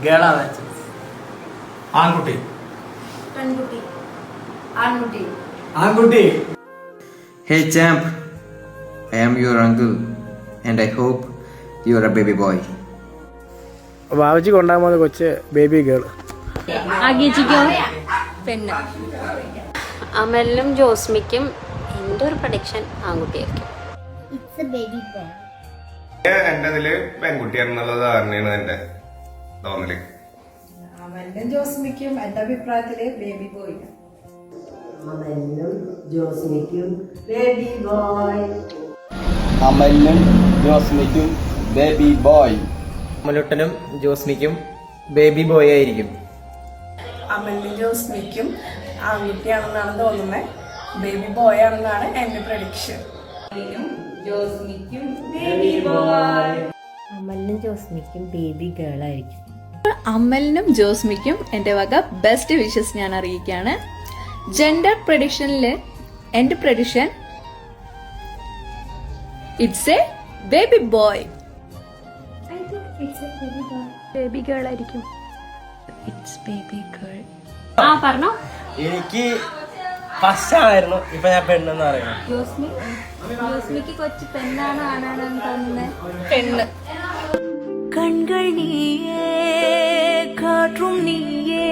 ഗേളാണ്. ആൺകുട്ടി. പെൺകുട്ടി. ആൺകുട്ടി. ആൺകുട്ടി. Hey champ, I am your uncle and I hope you are a baby boy. Babuji കൊണ്ടാകുമ്പോൾ കൊച്ച് ബേബി ഗേൾ. പെണ്ണ്. അമലിനും ജോസ്മിക്കും എൻ്റെ ഒരു പ്രഡിക്ഷൻ ആൺകുട്ടിയായിരിക്കും. എന്റെ ഇതില് പെൺകുട്ടിയാണെന്നുള്ള ധാരണയാണ് എന്റെ തോന്നല്. അമലിനും ജോസ്മിക്കും എന്റെ അഭിപ്രായത്തില് ബേബി ബോയ്. അമലിനും ജോസ്മിക്കും ബേബി ബോയ്. അമലിനും ജോസ്മിക്കും ബേബി ബോയ്. അമലുട്ടനും ജോസ്മിക്കും ബേബി ബോയ് ആയിരിക്കും. അമലിനും ജോസ്മിക്കും ആൺകുട്ടിയാണെന്നാണ് തോന്നുന്നത്. ബേബി ബോയ് ആണെന്നാണ് എന്റെ പ്രഡിക്ഷൻ. ജോസ്മിക്കും ബേബി ബോയ്. അമലിനും ജോസ്മിക്കും ബേബി ഗേൾ ആയിരിക്കും. അമലിനും ജോസ്മിക്കും എൻ്റെ വക ബെസ്റ്റ് വിഷസ് ഞാൻ അറിയിക്കുകയാണ്. ജെൻഡർ പ്രഡിക്ഷനില് എൻ്റെ prediction it's a baby boy. Baby girl ആയിരിക്കും. It's baby girl. പറഞ്ഞോ. എനിക്ക് ഫസ്റ്റ് ആയിരുന്നു, ഇപ്പൊ ഞാൻ പെണ്ണെന്ന് പറയുന്നത്. ജോസ്മിക്ക് കൊച്ചു പെണ്ണാണ് ആണാണെന്ന് തോന്നുന്നത്. പെണ്ണ്. കൺകൾ നീയേ കാറ്റും നീയേ